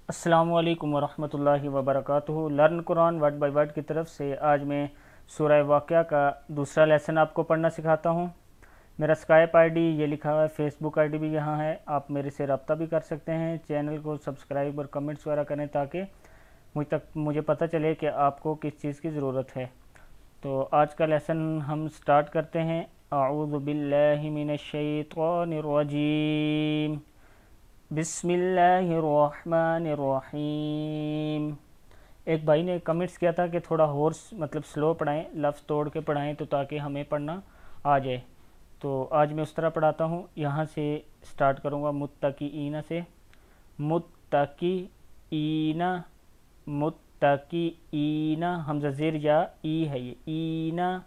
السلام علیکم ورحمۃ اللہ وبرکاتہ۔ Learn Quran word by word کی طرف سے آج میں سورہ واقعہ کا دوسرا لیسن آپ کو پڑھنا سکھاتا ہوں۔ میرا اسکائپ آئی ڈی یہ لکھا ہوا ہے، فیس بک آئی ڈی بھی یہاں ہے، آپ میرے سے رابطہ بھی کر سکتے ہیں۔ چینل کو سبسکرائب اور کمنٹس وغیرہ کریں تاکہ مجھے پتہ چلے کہ آپ کو کس چیز کی ضرورت ہے۔ تو آج کا لیسن ہم سٹارٹ کرتے ہیں۔ اعوذ باللہ من الشیطان الرجیم، بسم اللہ الرحمن الرحیم۔ ایک بھائی نے کمنٹس کیا تھا کہ تھوڑا ہورس سلو پڑھائیں، لفظ توڑ کے پڑھائیں تو تاکہ ہمیں پڑھنا آ جائے۔ تو آج میں اس طرح پڑھاتا ہوں۔ یہاں سے سٹارٹ کروں گا متقین سے۔ متقین، متقین، حمزہ زیر یا ای ہے، یہ اینا،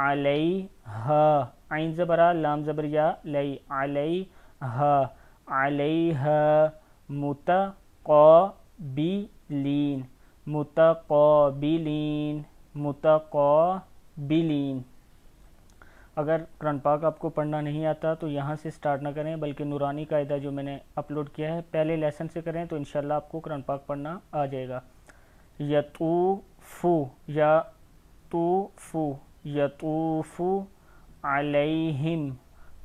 علیہا، عین زبر آ، لام زبر یا، لئی، علیہا، علیہا، متقابلین، متقابلین، متقابلین۔ اگر قرآن پاک آپ کو پڑھنا نہیں آتا تو یہاں سے سٹارٹ نہ کریں، بلکہ نورانی قاعدہ جو میں نے اپلوڈ کیا ہے پہلے لیسن سے کریں تو انشاءاللہ آپ کو قرآن پاک پڑھنا آ جائے گا۔ یطوفو، یا طوفو، یطوفو علیہم،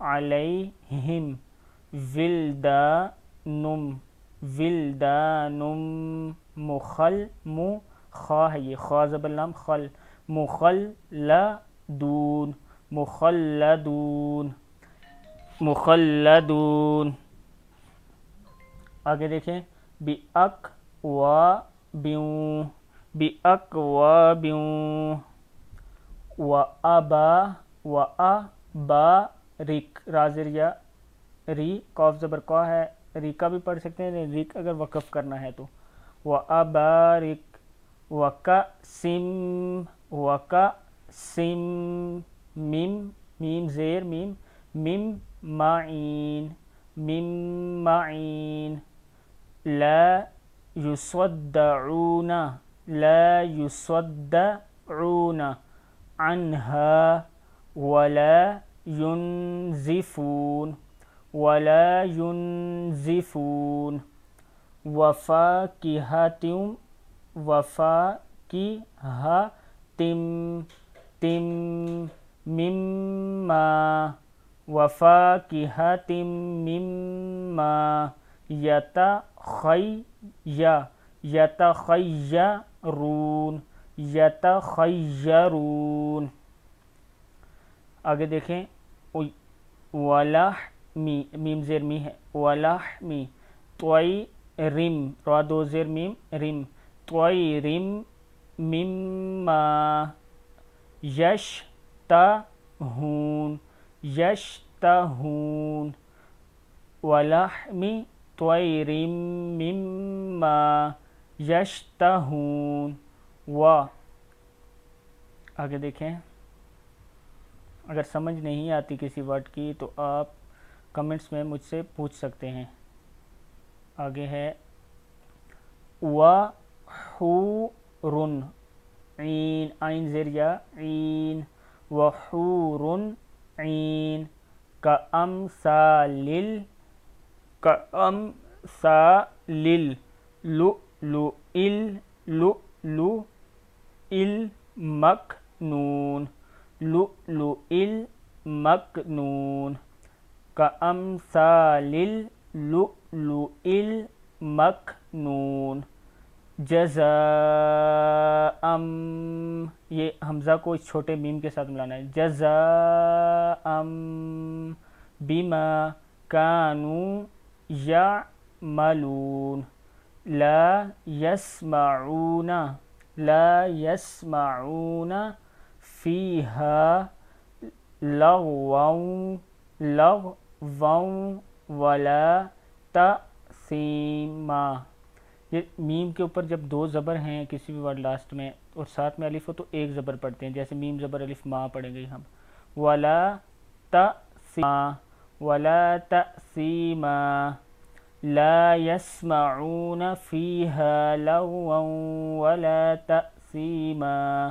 علیہم، ولدانم، ولدانم، خا ہے، یہ خا زبر لام، خل، مخلدون، مخلدون، مخلدون۔ آگے دیکھیں، بِأَكْوَابٍ، بِأَكْوَابٍ، وَأَبَارِكَ، را زیر یا ری، قاف زبر قا ہے، ری کا بھی پڑھ سکتے ہیں، ریک اگر وقف کرنا ہے تو۔ وَأَبَارِكَ، وَكَأْسٍ، وَكَأْسٍ، میم زیر میم، مم معین، مم معین، لا يصدعون، لا يصدعون عنها ولا ينزفون، ولا ينزفون، وفاكهة، وفاكهة، مما، وفاكهة مما يتخيرون، يتخيرون۔ آگے دیکھیں، ولحمی، میم زیر می ہے، ولحمی، طیرم، را دو زیر میم، رم، طیرم، مما یشتہون، یشتہون، ولحمی طیرم مما یشتہون۔ آگے دیکھیں، اگر سمجھ نہیں آتی کسی ورڈ کی تو آپ کمنٹس میں مجھ سے پوچھ سکتے ہیں۔ آگے ہے وحور، عین، عین زیر یا، عین، وحور عین، کامثال، کامثال لؤلؤ، لؤلؤ المکنون، لؤلؤ المکنون، کامثال اللؤلؤ المکنون، جزاء، یہ حمزہ کو اس چھوٹے میم کے ساتھ ملانا ہے، جزاء بما كانوا يعملون، لا يسمعون، لا يسمعون فيها لغوا، لغوا ولا تأثیما۔ یہ میم کے اوپر جب دو زبر ہیں کسی بھی ورڈ لاسٹ میں اور ساتھ میں الف ہو تو ایک زبر پڑھتے ہیں، جیسے میم زبر الف ما پڑھیں گے ہم، ولا تأثیما، ولا تأثیما، لا يسمعون فيها لغوا ولا تأثیما،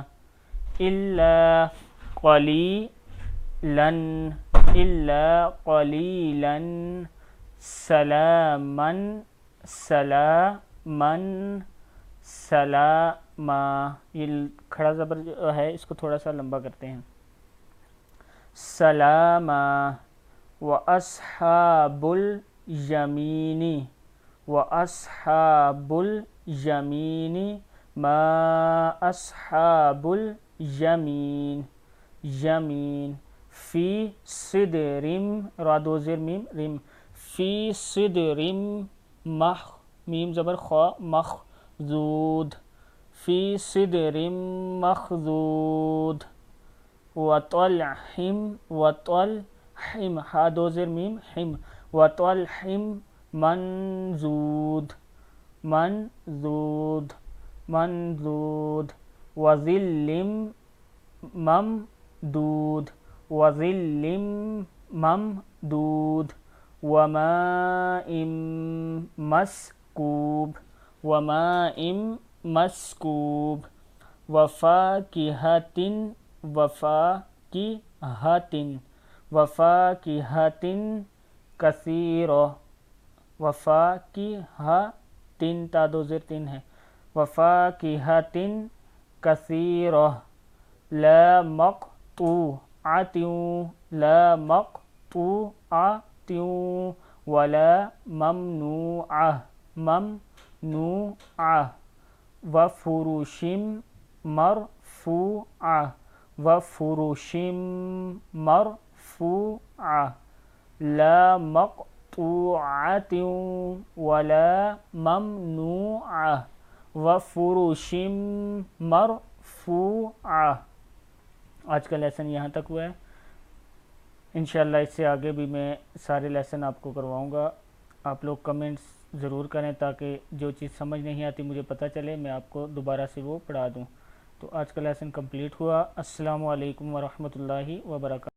إلا قليلا، إلا قليلا، سلاما، سلاما، من سلاما، یہ کھڑا زبر جو ہے اس کو تھوڑا سا لمبا کرتے ہیں، سلاما، وَأَصْحَابُ الْيَمِينِ، وَأَصْحَابُ الْيَمِينِ مَا أَصْحَابُ الْيَمِينِ، یمین، فی صدرم، را دو زیر میم رم، فی صدرم میم زبر خوا مخضود، فی صدرم مخضود، وطلحم، وطلحم، ہا دو زیر میم حم، وطلحم منضود، منضود، منضود، وظل ممدود، وظل ممدود، وماء مسکوب، وماء مسکوب، وفاکہۃ، وفاکہۃ، وفاکہۃ کثیرہ، وفاکہۃ، تا دو زیر تین ہے، وفاکہۃ کثیرہ، لا مقطوعۃ، لا مقطوعۃ، ولا ممنوعہ، ممنوعہ، وفرش مرفوعہ، وفرش مرفوعہ، لا مقطوعۃ ولا ممنوعہ، وفرش مرفوعہ۔ آج کا لیسن یہاں تک ہوا ہے، انشاءاللہ اس سے آگے بھی میں سارے لیسن آپ کو کرواؤں گا۔ آپ لوگ کمنٹس ضرور کریں تاکہ جو چیز سمجھ نہیں آتی مجھے پتہ چلے، میں آپ کو دوبارہ سے وہ پڑھا دوں۔ تو آج کا لیسن کمپلیٹ ہوا۔ السلام علیکم ورحمۃ اللہ وبرکاتہ۔